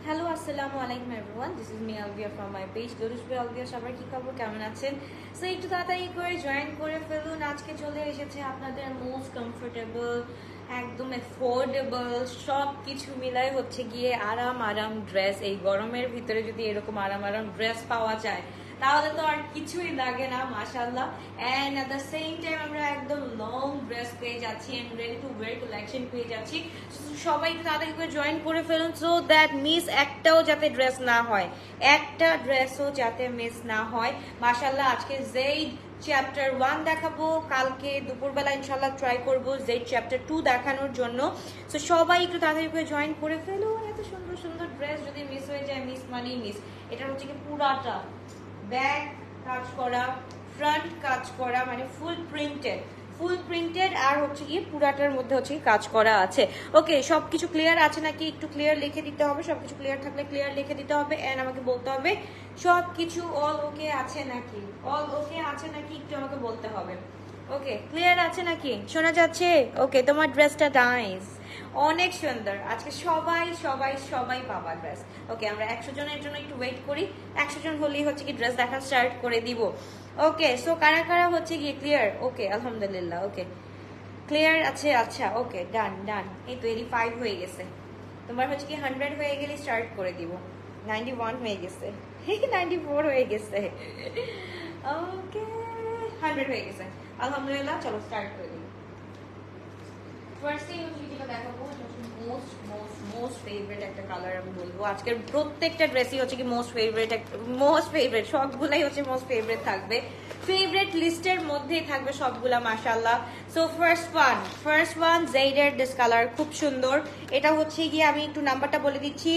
Hello আসসালামু আলাইকুম everyone, this is me Alvia from my page লুরুসবি আলভিয়া। সবাই কি খবর, কেমন আছেন? সো একটু তাড়াতাড়ি করে জয়েন করে ফেলুন। আজকে চলে এসেছে আপনাদের মোস্ট কমফোর্টেবল, একদম অ্যাফোর্ডেবল, সব কিছু মিলাই হচ্ছে গিয়ে আরাম ড্রেস। এই গরমের ভিতরে যদি এরকম আরাম ড্রেস পাওয়া যায় তাহলে তো আর কিছুই লাগে না, মাশাআল্লাহ। And at the same time আমরা একদম লং ড্রেস পেয়ে যাচ্ছি and ready to wear collection পেয়ে যাচ্ছি। সবাই তাড়াতাড়ি করে জয়েন করে ফেলুন, সো দ্যাট মিস একটাও যাতে ড্রেস না হয়, একটা ড্রেসও যাতে মিস না হয়। মাশাআল্লাহ, আজকে যেই চ্যাপ্টার 1 দেখাবো, কালকে দুপুরবেলা ইনশাল্লাহ ট্রাই করবো যে চ্যাপ্টার 2 দেখানোর জন্য। সো সবাই একটু তাড়াতাড়ি করে জয়েন করে ফেলুন। এত সুন্দর সুন্দর ড্রেস যদি মিস হয়ে যায়, মিস মানেই মিস। এটা হচ্ছে কি পুরাটা ব্যাক কাজ করা, ফ্রন্ট কাজ করা, মানে ফুল প্রিন্টেড আর হচ্ছে গিয়ে পুরাটার মধ্যে হচ্ছে কাজ করা আছে। ওকে, সবকিছু ক্লিয়ার আছে নাকি? একটু ক্লিয়ার লিখে দিতে হবে। সবকিছু ক্লিয়ার থাকলে ক্লিয়ার লিখে দিতে হবে এন্ড আমাকে বলতে হবে সবকিছু অল ওকে আছে নাকি, অল ওকে আছে নাকি একটু আমাকে বলতে হবে। ওকে, ক্লিয়ার আছে নাকি? শোনা যাচ্ছে? ওকে, তোমার ড্রেসটা নাইস, অনেক সুন্দর। আজকে সবাই সবাই সবাই পাবা ড্রেস। ওকে, আমরা 100 জনের জন্য একটু ওয়েট করি। 100 জন হলেই হচ্ছে কি ড্রেস দেখা স্টার্ট করে দিব। ওকে, সো কারা কারা হচ্ছে গিয়ে ক্লিয়ার? ওকে, আলহামদুলিল্লাহ। ওকে, ক্লিয়ার আছে। আচ্ছা, ওকে, ডান। এই তো 85 হয়ে গেছে। তোমার হচ্ছে কি 100 হয়ে গেলে স্টার্ট করে দিব। 91 হয়ে গেছে, 94 হয়ে গেছে। ওকে, 100 হয়ে গেছে, আলহামদুলিল্লাহ। চলো স্টার্ট করে দিই। ফার্স্টে হচ্ছে যেটা দেখাবো মোস্ট ফেভারিট একটা কালার আমি বলবো। আজকের প্রত্যেকটা ড্রেসই হচ্ছে কি মোস্ট ফেভারিট, সবগুলাই হচ্ছে মোস্ট ফেভারিট থাকবে, ফেভারিট লিস্টের মধ্যেই থাকবে সবগুলা, মাশাআল্লাহ। সো ফার্স্ট ওয়ান জেইডের দিস কালার, খুব সুন্দর। এটা হচ্ছে গিয়ে আমি একটু নাম্বারটা বলে দিচ্ছি,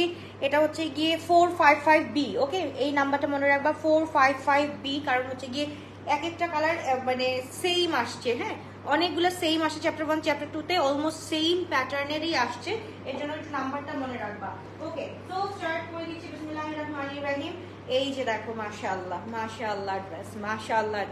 এটা হচ্ছে গিয়ে 455B। ওকে, এই নাম্বারটা মনে রাখবা, 455B, কারণ হচ্ছে গিয়ে এক একটা কালার মানে সেম আসছে। হ্যাঁ, অনেকগুলো সেম আসছে, চ্যাপ্টার 1 চ্যাপ্টার 2 তে অলমোস্ট সেম প্যাটার্নেরই আসছে, এর জন্য একটু নাম্বারটা মনে রাখবা। ওকে, তো স্টার্ট করে দিচ্ছি, বিসমিল্লাহির রহমানির রহিম। এই যে দেখো, মাশাআল্লাহ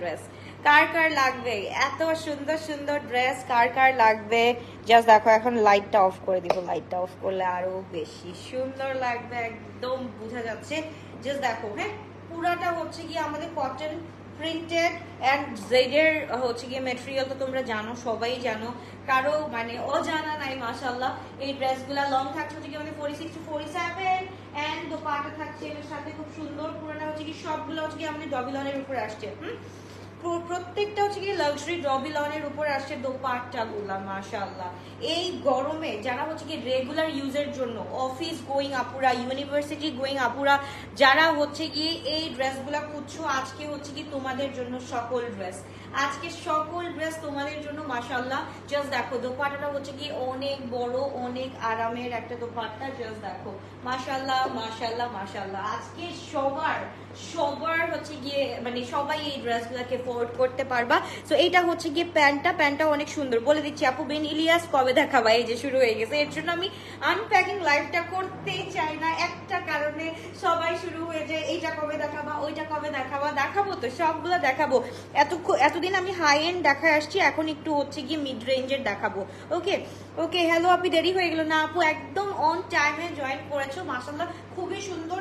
ড্রেস, কার কার লাগবে এত সুন্দর সুন্দর ড্রেস? কার লাগবে? জাস্ট দেখো, এখন লাইটটা অফ করে দিব, লাইটটা অফ করলে আরো বেশি সুন্দর লাগবে, একদম বোঝা যাচ্ছে। জাস্ট দেখো, হ্যাঁ, পুরাটা হচ্ছে গিয়ে আমাদের কটন প্রিন্টেড অ্যান্ড জেডের হচ্ছে গিয়ে মেটেরিয়াল তো তোমরা জানো, সবাই জানো, কারো মানে অজানা নাই, মাশাআল্লাহ। এই ড্রেসগুলা লং থাকছে হচ্ছে কি আমাদের 46 to 47 এন্ড দোপাট্টা থাকছে এর সাথে খুব সুন্দর। পুরোটা হচ্ছে কি সবগুলো হচ্ছে কি আমাদের ডবিলনের উপরে আসছে। প্রত্যেকটা হচ্ছে কি লাক্সারি ডবিলনের উপর আসছে দোপাট্টা গুলা, মাশাআল্লাহ। এই গরমে যারা হচ্ছে কি রেগুলার ইউজের জন্য অফিস গোয়িং আপুরা, ইউনিভার্সিটি গোয়িং আপুরা, যারা হচ্ছে গিয়ে এই ড্রেসগুলা খুঁজছো, আজকে হচ্ছে কি তোমাদের জন্য সকল ড্রেস, আজকে সকল ড্রেস তোমাদের জন্য, মাশাআল্লাহ। জাস্ট দেখো, দোপাট্টাটা হচ্ছে কি অনেক বড়, অনেক আরামের একটা দোপাট্টা। জাস্ট দেখো, মাশাআল্লাহ। আজকে সবার হচ্ছে গিয়ে মানে সবাই এই ড্রেসগুলোকে অ্যাফোর্ড করতে পারবা। সো এইটা হচ্ছে গিয়ে প্যান্টটা অনেক সুন্দর। বলে দিচ্ছি আপু বিন ইলিয়াস কবে দেখাবা? এই যে শুরু হয়ে গেছে। এর জন্য আমি আনপ্যাকিং লাইভটা করতেই চাই না, একটা কারণে সবাই শুরু হয়ে যায় এইটা কবে দেখাবা, ওইটা কবে দেখাবা। দেখাবো তো, সবগুলো দেখাবো। এতদিন আমি হাই এন্ড দেখায় আসছি, এখন একটু হচ্ছে গিয়ে মিড রেঞ্জের দেখাবো। ওকে, হ্যালো আপু, দেরি হয়ে গেল না আপু? একদম অন টাইমে জয়েন করেছো, মাশাআল্লাহ, খুবই সুন্দর।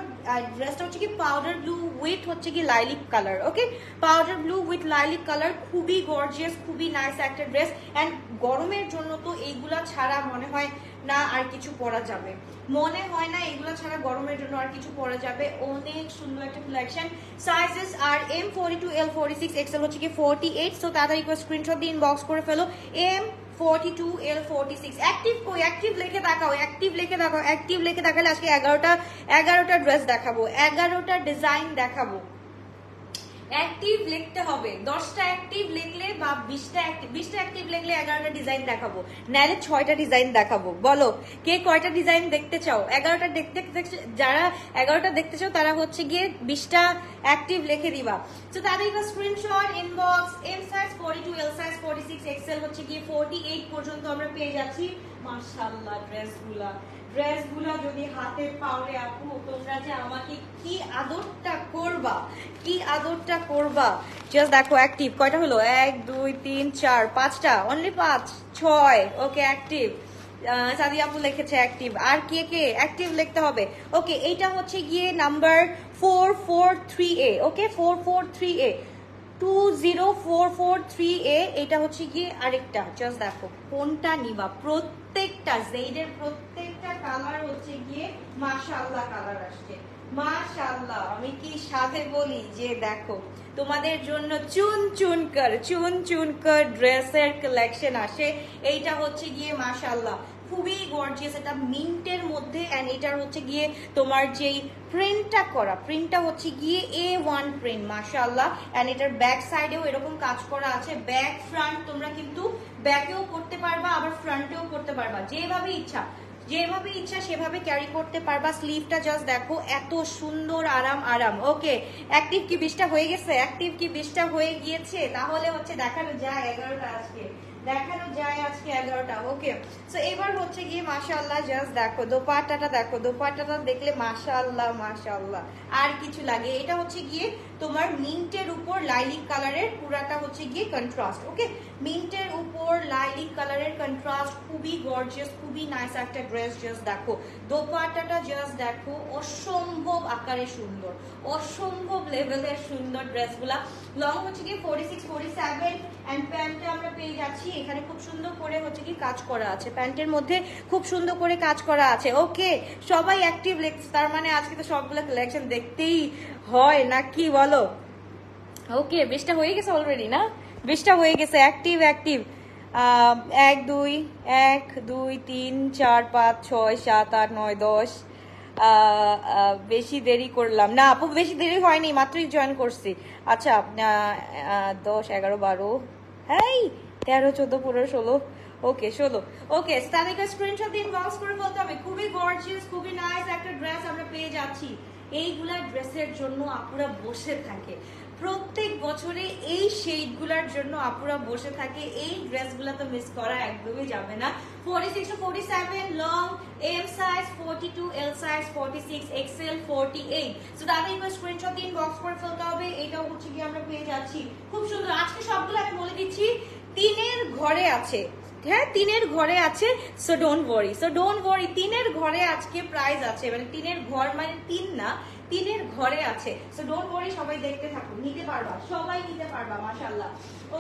ড্রেসটা হচ্ছে কি পাউডার ব্লু উইথ হচ্ছে কি lilac colour. Okay, powder blue with lilac colour, খুবই গর্জিয়াস, খুবই নাইস একটা ড্রেস। অ্যান্ড গরমের জন্য তো এইগুলা ছাড়া মনে হয় না আর কিছু পরা যাবে, মনে হয় না এগুলা ছাড়া গরমের জন্য আর কিছু পরা যাবে। অনেক সুন্দর একটা কালেকশন। সাইজেস আর M42, L46, XL হচ্ছে কি 48। সো তাড়াতাড়ি করে স্ক্রিনশট দিয়ে ইনবক্স করে ফেলো। M42, L46 অ্যাক্টিভ লিখে দেখালে আজকে 11টা ড্রেস দেখাবো, 11টা ডিজাইন দেখাবো। অ্যাক্টিভ লিখতে হবে, 10টা অ্যাক্টিভ লিখলে বা 20টা অ্যাক্টিভ লিখলে 11টা ডিজাইন দেখাবো, নাহলে 6টা ডিজাইন দেখাবো। বলো কে কয়টা ডিজাইন দেখতে চাও? 11টা যারা 11টা দেখতে চাও তারা হচ্ছে গিয়ে 20টা অ্যাক্টিভ লিখে দিবা। তো তাদের screenshot inbox. M size 42, L size 46, XL হচ্ছে গিয়ে 48 পর্যন্ত আমরা পেয়ে যাচ্ছি। মাশাআল্লাহ, ড্রেসগুলো যদি হাতে পাওরে আপু, তোমরা যে আমাকে কি আদরটা করবা। জাস্ট দেখো, অ্যাক্টিভ কয়টা হলো? 1 2 3 4 5টা, অনলি 5 6। ওকে, অ্যাক্টিভ সাদিয়া আপু লিখেছে অ্যাক্টিভ, আর কে কে অ্যাক্টিভ লিখতে হবে। ওকে, এইটা হচ্ছে গিয়ে নাম্বার 443A। ওকে, 443A, 20443A। এটা হচ্ছে গিয়ে আরেকটা, জাস্ট দেখো কোনটা নিবা। প্রত্যেকটা জেডের প্রত্যেকটা কালার হচ্ছে গিয়ে মাশাআল্লাহ কালার আসছে, মাশাআল্লাহ। আমি কি সাথে বলি যে দেখো তোমাদের জন্য চুন চুন কর ড্রেসের কালেকশন আসে। এইটা হচ্ছে গিয়ে মাশাআল্লাহ খুবই গর্জিয়াস, এটা মিন্টের মধ্যে। এন্ড এটার হচ্ছে গিয়ে তোমার যেই প্রিন্টটা হচ্ছে গিয়ে A1 প্রিন্ট, মাশাআল্লাহ। এন্ড এটার ব্যাক সাইডেও এরকম কাজ করা আছে, ব্যাক ফ্রন্ট তোমরা কিন্তু ব্যাকেও করতে পারবা, আবার ফ্রন্টেও করতে পারবা, যেভাবে ইচ্ছা সেভাবে ক্যারি করতে পারবা। স্লিভটা জাস্ট দেখো এত সুন্দর, আরাম। ওকে, অ্যাক্টিভ কি 20টা হয়ে গেছে? অ্যাক্টিভ কি 20টা হয়ে গিয়েছে? তাহলে হচ্ছে দেখানো যায় 11টা আজকে, দেখানো যায় আজকে 11টা। ওকে, সো এবার হচ্ছে গিয়ে মাশাআল্লাহ জাস্ট দেখো দোপাট্টাটা, দেখো দোপাট্টাটা দেখলে মাশাআল্লাহ আর কিছু লাগে। এটা হচ্ছে গিয়ে তোমার মিন্টের উপর লাইলিক কালারের, পুরাটা হচ্ছে গিয়ে কন্ট্রাস্ট। ওকে, মিন্টের উপর লাইলিক কালারের কন্ট্রাস্ট, খুবই গর্জিয়াস, খুবই নাইস একটা ড্রেস। জাস্ট দেখো দোপাট্টাটা, জাস্ট দেখো অসম্ভব আকারে সুন্দর, অসম্ভব লেভেলের সুন্দর ড্রেসগুলা। লং হচ্ছে গিয়ে 46 47 এন্ড প্যান্টে আমরা পেয়ে যাচ্ছি এখানে খুব সুন্দর করে হচ্ছে কি কাজ করা আছে, প্যান্টের মধ্যে খুব সুন্দর করে কাজ করা আছে। ওকে, সবাই অ্যাক্টিভ লিখছে, তার মানে আজকে তো সবগুলো কালেকশন দেখতেই হয় নাকি বলো? ওকে, 20টা হয়ে গেছে অলরেডি না? 20টা হয়ে গেছে। অ্যাক্টিভ 1 2 1 2 3 4 5 6 7 8 9 10। বেশি দেরি করলাম না আপু, বেশি দেরি হয়নি, মাত্রই জয়েন করছি। আচ্ছা, 10 11 12 এই 13 14 15 16। ওকে 16। ওকে, স্টানিকা স্ক্রিনশট দিয়ে ইনবক্স করে বলতে হবে। খুবই গর্জিয়াস, খুবই নাইস একটা ড্রেস আমরা পেয়ে যাচ্ছি। এইগুলা ড্রেসের জন্য আপুরা বসে থাকে প্রত্যেক বছরে, এই শেডগুলার জন্য আপুরা বসে থাকে। এই ড্রেসগুলা তো মিস করা একদমই যাবে না। 46 to 47 long, M size 42, L size 46, XL 48। So তাদের একবার স্ক্রিনশট দিয়ে ইনবক্স করে ফেলতে হবে। এটাও হচ্ছে কি আমরা পেয়ে যাচ্ছি খুব সুন্দর। আজকে সবগুলো আমি বলে দিচ্ছি তিনের ঘরে আছে, হ্যাঁ তিনের ঘরে আছে। সো ডোন্ট ওয়ারি, তিনের ঘরে আজকে প্রাইস আছে, মানে তিনের ঘর মানে 3 না, তিনের ঘরে আছে। সো ডোন্ট ওয়ারি, সবাই দেখতে থাকুন, নিতে পারবা, সবাই নিতে পারবা মাশাআল্লাহ।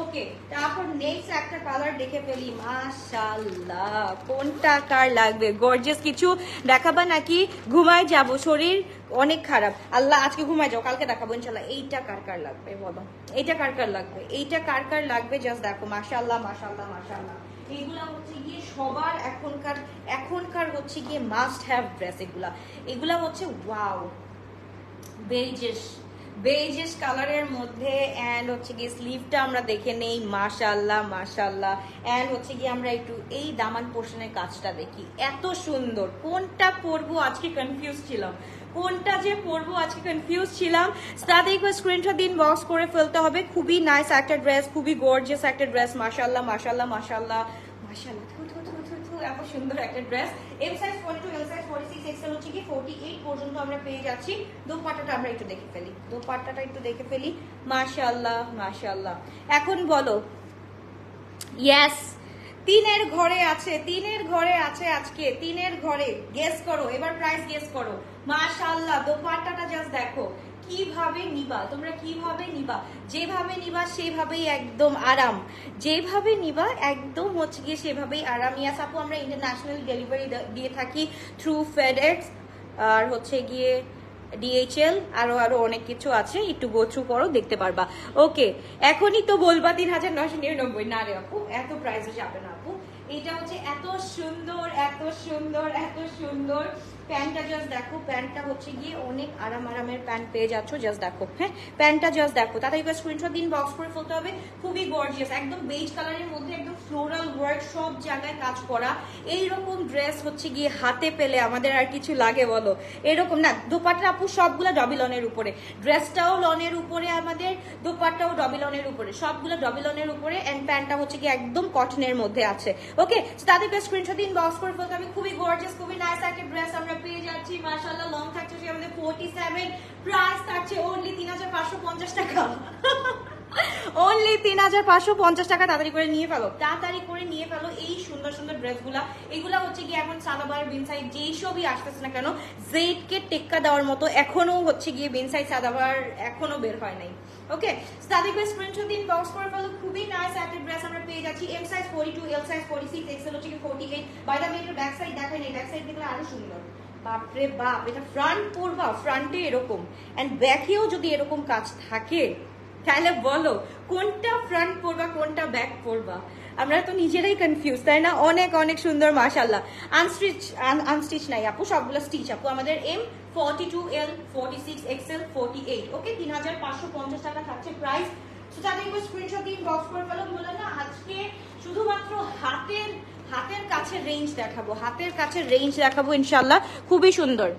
ওকে, তারপর নেক্সট একটা কালার দেখে ফেলি। মাশাআল্লাহ, কোনটা কার লাগবে? গর্জিয়াস কিছু দেখাবা নাকি? ঘুমায় যাব, শরীর অনেক খারাপ। আল্লাহ, আজকে ঘুমায় যাও, কালকে দেখাবো ইনশাআল্লাহ। এইটা কার লাগবে বলো? এইটা কার লাগবে? এইটা কার লাগবে? জাস্ট দেখো মাশাআল্লাহ। এগুলা হচ্ছে গিয়ে সবার এখনকার হচ্ছে গিয়ে মাস্ট হ্যাভ ড্রেস। এগুলা হচ্ছে ওয়াও, বেজেস কালারের মধ্যে। এন্ড হচ্ছে গিয়ে স্লিভটা আমরা দেখে নেই, মাশাআল্লাহ। এন্ড হচ্ছে গিয়ে আমরা একটু এই দামান পোর্শনের কাজটা দেখি, এত সুন্দর। কোনটা পরবো আজকে কনফিউজ ছিলাম, তাদের স্ক্রিনশট দিন বক্স করে ফেলতে হবে। খুবই নাইস একটা ড্রেস, খুবই গর্জিয়াস একটা ড্রেস, মাশাআল্লাহ। এত সুন্দর একটা dress. M size 42, L size 46, XL হচ্ছে কি 48 পর্যন্ত আমরা পেয়ে যাচ্ছি। দোপাট্টাটা আমরা একটু দেখে ফেলি, মাশাআল্লাহ। এখন বলো, ইয়েস, তিনের ঘরে আছে আজকে, তিনের ঘরে। গেস করো এবার, প্রাইস গেস করো। মাশাআল্লাহ, দোপাট্টাটা জাস্ট দেখো কিভাবে নিবা তোমরা, যেভাবে নিবা সেভাবেই একদম আরাম, হচ্ছে গিয়ে সেভাবেই আরাম। ইয়াস আপু, আমরা ইন্টারন্যাশনাল ডেলিভারি দিয়ে থাকি থ্রু ফেডএক্স, আর হচ্ছে গিয়ে DHL, আরো অনেক কিছু আছে, একটু গো থ্রু করো, দেখতে পারবা। ওকে, এখনই তো বলবা 3999। না রে আপু, এত প্রাইসে যাবে না আপু। এটা হচ্ছে এত সুন্দর প্যান্টটা জাস্ট দেখো, প্যান্টটা হচ্ছে গিয়ে অনেক আরামের প্যান্ট পেয়ে যাচ্ছ। জাস্ট দেখো, হ্যাঁ প্যান্টটা জাস্ট দেখো। তাড়াতাড়ি স্ক্রিনশট দিন, বক্স করে ফেলতে হবে। খুবই গর্জিয়াস, একদম বেজ কালারের মধ্যে একদম ফ্লোরাল ওয়ার্ক, সব জায়গায় কাজ করা। এইরকম ড্রেস হচ্ছে গিয়ে হাতে পেলে আমাদের আর কিছু লাগে বলো? এরকম না, দোপাট্টা আপু সবগুলো ডবল লনের উপরে, ড্রেসটাও লনের উপরে, আমাদের দোপাট্টাও ডবল লনের উপরে, সবগুলো ডবল লনের উপরে। এন্ড প্যান্টটা হচ্ছে গিয়ে একদম কটনের মধ্যে আছে। ওকে, তাদেরকে স্ক্রিনশট দিন, বক্স করে ফেলতে হবে। খুবই গর্জিয়াস, খুবই নাইস একটা ড্রেস আমরা পেয়ে যাচ্ছি মাশাআল্লাহ। লং থাকছে আমাদের 47, প্রাইস থাকছে অনলি 3550 টাকা। অনলি 3550 টাকা। তাড়াতাড়ি করে নিয়ে ফেলো, তাড়াতাড়ি করে নিয়ে ফেলো এই সুন্দর সুন্দর ড্রেসগুলা। এগুলা হচ্ছে গিয়ে এখন সাদাবার বিন সাইড যেই সবই আসতেছে না কেন, জেডকে টেক্কা দেওয়ার মতো এখনো হচ্ছে গিয়ে বিন সাইড সাদাবার এখনো বের হয় নাই। ওকে, তাড়াতাড়ি করে স্ক্রিনশট দিন, বক্স করে ফেলো। খুবই নাইস একটা ড্রেস আমরা পেয়ে যাচ্ছি। M size 42, L size 46, XL হচ্ছে কি 48। বাই দ্য ওয়ে এটা ব্যাক সাইড দেখাই নেই, ব্যাক সাইড দেখলে আরো সুন্দর। বাপরে বাপ, এটা ফ্রন্ট পরবা, ফ্রন্টে এরকম এন্ড ব্যাকেও যদি এরকম কাজ থাকে তাহলে বলো কোনটা ফ্রন্ট পরবা কোনটা ব্যাক পরবা? আমরা তো নিজেরাই কনফিউজ, তাই না? অনেক অনেক সুন্দর মাশাআল্লাহ। আনস্টিচ নাই আপু, সবগুলো স্টিচ আপু। আমাদের এম 42, এল 46, এক্সেল 48। ওকে, 3550 টাকা থাকছে প্রাইস। সো তাদের একটু স্ক্রিনশট দিন, বক্স করে ফেলো। বললাম না আজকে শুধুমাত্র হাতের কাছে রেঞ্জ দেখাবো, হাতের কাছে রেঞ্জ দেখাবো ইনশাআল্লাহ। খুবই সুন্দর।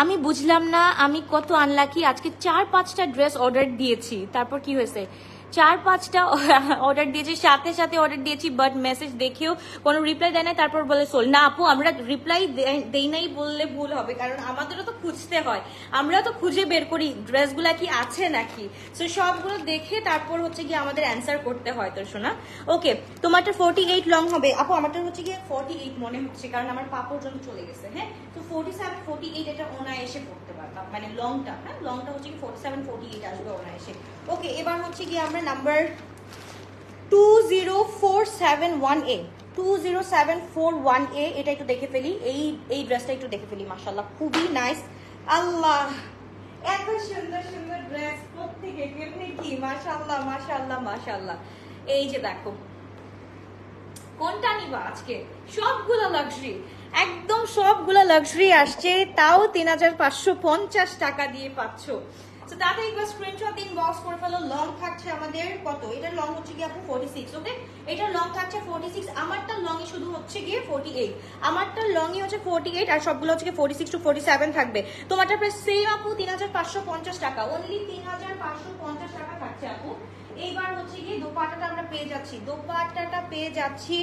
আমি বুঝলাম না আমি কত আনলাকি, আজকে 4-5টা ড্রেস অর্ডার দিয়েছি, তারপর কি হয়েছে? 4-5টা অর্ডার দিয়েছি, সাথে সাথে অর্ডার দিয়েছি, বাট মেসেজ দেখেও কোনো রিপ্লাই দেয় না, তারপর বলে সোল। না আপু, আমরা রিপ্লাই দেই নাই বললে ভুল হবে, কারণ আমাদেরও তো খুঁজতে হয়, আমরা তো খুঁজে বের করি ড্রেসগুলা কি আছে নাকি। সো সবগুলো দেখে তারপর হচ্ছে গিয়ে আমাদের অ্যান্সার করতে হয় তো শোনা। ওকে, তোমারটা 48 লং হবে আপু, আমারটা হচ্ছে গিয়ে 48 মনে হচ্ছে, কারণ আমার পা পর্যন্ত চলে গেছে। হ্যাঁ, তো 47, 48 এটা এসে পড়তে পারতাম, মানে লংটা। হ্যাঁ, লংটা হচ্ছে কি 47, 48 আসবে এসে। ওকে, এবার হচ্ছে গিয়ে আমরা নাম্বার 20471A, 20741A এটা একটু দেখে ফেলি। এই ড্রেসটা একটু দেখে ফেলি। মাশাআল্লাহ, খুবই নাইস। আল্লাহ, এত সুন্দর সুন্দর ড্রেস প্রত্যেকে কেমনি কি! মাশাআল্লাহ মাশাআল্লাহ মাশাআল্লাহ। এই যে দেখো, কোনটা নিবা আজকে? সবগুলো লাক্সারি, একদম সবগুলো লাক্সারি আসছে, তাও 3550 টাকা দিয়ে পাচ্ছ। তো তাতে একবার স্ক্রিনশট দিন, বক্স করে ফেলো। লং থাকছে আমাদের কত? এটার লং হচ্ছে গিয়ে আপু 46। ওকে, এটার লং থাকছে 46। আমারটার লংই শুধু হচ্ছে গিয়ে 48, আমারটার লংই হচ্ছে 48, আর সবগুলো হচ্ছে গিয়ে 46 to 47 থাকবে। তোমারটা প্রায় সেম আপু, 3550 টাকা, অনলি 3550 টাকা থাকছে আপু। এইবার হচ্ছে গিয়ে দোপাট্টাটা আমরা পেয়ে যাচ্ছি, দোপাট্টাটা পেয়ে যাচ্ছি।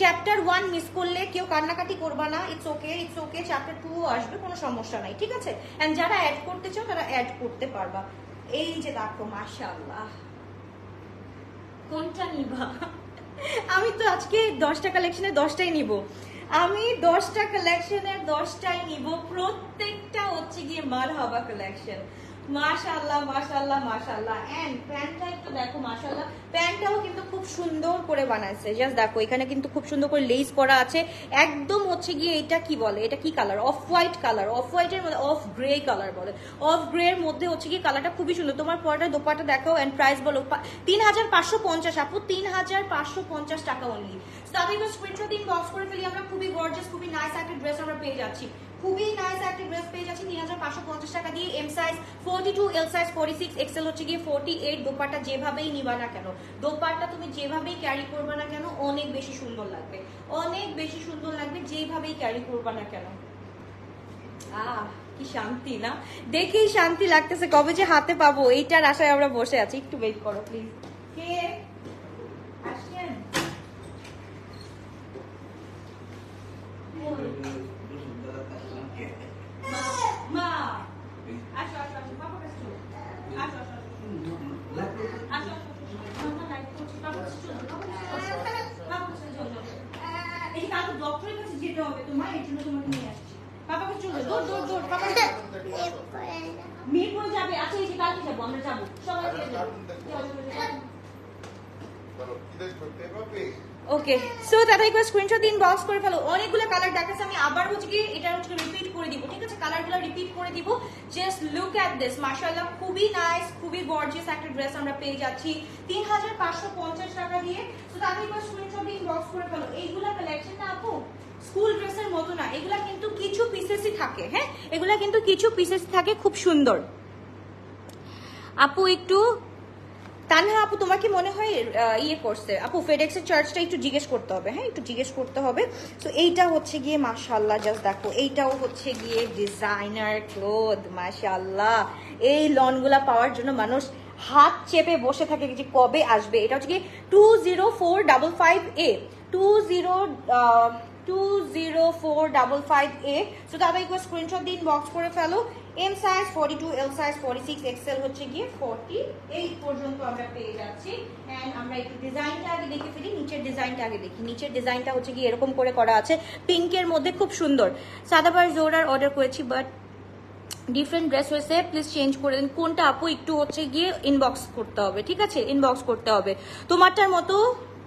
চ্যাপ্টার 1 মিস করলে কেউ কান্নাকাটি করবা না, it's okay, it's okay. Chapter 2 আসবে, কোনো সমস্যা নাই, ঠিক আছে? এন্ড যারা অ্যাড করতে চাও তারা অ্যাড করতে পারবা। এই যে দেখো, মাশাআল্লাহ, কোনটা নিবা? আমি তো আজকে 10টা কালেকশনের 10টাই নিব, আমি 10টা কালেকশনের 10টাই নিব, প্রত্যেকটা হচ্ছে গিয়ে মারহাবা কালেকশন। মাশাআল্লাহ মাশাআল্লাহ মাশাআল্লাহ। এন্ড প্যান্টটা একটু দেখো, মাশাআল্লাহ, প্যান্টটাও কিন্তু খুব সুন্দর করে বানাইছে। জাস্ট দেখো, এখানে কিন্তু খুব সুন্দর করে লেস করা আছে। একদম হচ্ছে গিয়ে এটা কি বলে, এটা কি colour? Off white colour, of হোয়াইটের মধ্যে অফ গ্রে কালার বলে, অফ গ্রে এর মধ্যে হচ্ছে গিয়ে কালারটা খুবই সুন্দর। তোমার পরটা দোপাট্টা দেখাও এন্ড প্রাইস বলো। 3550 আপু, 3550 টাকা অনলি। তাদের স্ক্রিনশট দিন, বক্স করে ফেলি আমরা। খুবই গর্জিয়াস, খুবই নাইস একটা ড্রেস আমরা পেয়ে যাচ্ছি, খুবই নাইস একটা ড্রেস পেয়ে যাচ্ছি 3550 টাকা দিয়ে। M size 42, L size 46, XL হচ্ছে গিয়ে 48। দোপাট্টা যেভাবেই নিবা না কেন, দোপাট্টা তুমি যেভাবেই ক্যারি করবা না কেন, অনেক বেশি সুন্দর লাগবে, অনেক বেশি সুন্দর লাগবে যেভাবেই ক্যারি করবা না কেন। কি শান্তি না, দেখেই শান্তি লাগতেছে, কবে যে হাতে পাবো এইটার আশায় আমরা বসে আছি। একটু ওয়েট করো প্লিজ। কে আসছেন? মা, আসো আসো আসো, পাপা কাছে চলো, আসো আসো আসো, মামা লাইট করছি, পাপা কাছে চলো, পাপা কাছে চলো। এই যে কাকু ডক্টরের কাছে যেতে হবে তোমার, এই জন্য তোমাকে নিয়ে আসছি। পাপা কাছে চলো, দৌড় দৌড় দৌড়, পাপা মিরপুরে যাবে। আচ্ছা, এই যে কালকে যাবো, আমরা যাবো সবাই। ওকে, সো তাদের একবার স্ক্রিনশট দিন, বক্স করে ফেলো। অনেকগুলো কালার দেখাচ্ছে, আমি আবার হচ্ছে কি এটা হচ্ছে রিপিট করে দিব, ঠিক আছে? কালারগুলো রিপিট করে দিব। জাস্ট লুক এট দিস, মাশাআল্লাহ, খুবই নাইস, খুবই গর্জিয়াস একটা ড্রেস আমরা পেয়ে যাচ্ছি 3550 টাকা দিয়ে। সো তাদের একবার স্ক্রিনশট দিন, বক্স করে ফেলো। এইগুলা কালেকশন না আপু স্কুল ড্রেসের মতো না, এগুলা কিন্তু কিছু পিসেসই থাকে। হ্যাঁ, এগুলা কিন্তু কিছু পিসেস থাকে, খুব সুন্দর। আপু একটু তানহা আপু, তোমার কি মনে হয় ইয়ে করছে আপু? ফেডেক্সের চার্জটা একটু জিজ্ঞেস করতে হবে। হ্যাঁ, একটু জিজ্ঞেস করতে হবে। তো এইটা হচ্ছে গিয়ে মাশাআল্লাহ, জাস্ট দেখো, এইটাও হচ্ছে গিয়ে ডিজাইনার ক্লোথ। মাশাআল্লাহ, এই লনগুলা পাওয়ার জন্য মানুষ হাত চেপে বসে থাকে যে কবে আসবে। এটা হচ্ছে গিয়ে 20455A, 20455A। সো তারপর একটু স্ক্রিনশট দিন, বক্স করে ফেলো। M size 42, L size 46, XL হচ্ছে গিয়ে 48 পর্যন্ত আমরা পেয়ে যাচ্ছি। এন্ড আমরা একটু ডিজাইনটা আগে দেখে ফেলি, নিচের ডিজাইনটা আগে দেখি। নিচের ডিজাইনটা হচ্ছে গিয়ে এরকম করে করা আছে, পিঙ্কের মধ্যে খুব সুন্দর। সাদাবার জোরার অর্ডার করেছি, বাট ডিফারেন্ট ড্রেস হয়েছে, প্লিজ চেঞ্জ করে দিন। কোনটা আপু একটু হচ্ছে গিয়ে ইনবক্স করতে হবে, ঠিক আছে, ইনবক্স করতে হবে। তোমারটার মতো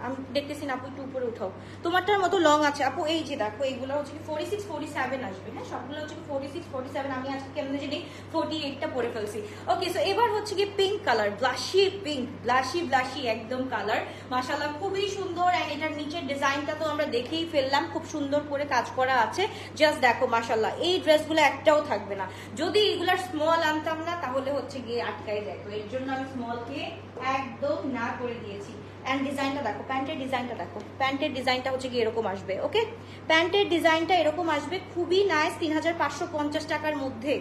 আমি দেখতেছি না আপু, একটু উপরে উঠাও। তোমারটার মতো লং আছে আপু, এই যে দেখো এইগুলো হচ্ছে কি 46 47 আসবে, হ্যাঁ সবগুলো হচ্ছে 46 47। আমি আজকে কেমন জানি 48টা পরে ফেলছি। ওকে, সো এবার হচ্ছে কি পিঙ্ক কালার, ব্লাশি পিঙ্ক, ব্লাশি একদম কালার, মাশাআল্লাহ খুবই সুন্দর। এন্ড এটার নিচের ডিজাইনটা তো আমরা দেখেই ফেললাম, খুব সুন্দর করে কাজ করা আছে। জাস্ট দেখো মাশাআল্লাহ, এই ড্রেসগুলো একটাও থাকবে না। যদি এগুলার স্মল আনতাম না তাহলে হচ্ছে গিয়ে আটকায় যায়, তো এর জন্য আমি স্মলকে একদম না করে দিয়েছি। এন্ড ডিজাইনটা দেখো, প্যান্টের ডিজাইনটা দেখো, প্যান্টের ডিজাইনটা হচ্ছে কি এরকম আসবে। ওকে, প্যান্টের ডিজাইনটা এরকম আসবে, খুবই নাইস। 3550 টাকার মধ্যে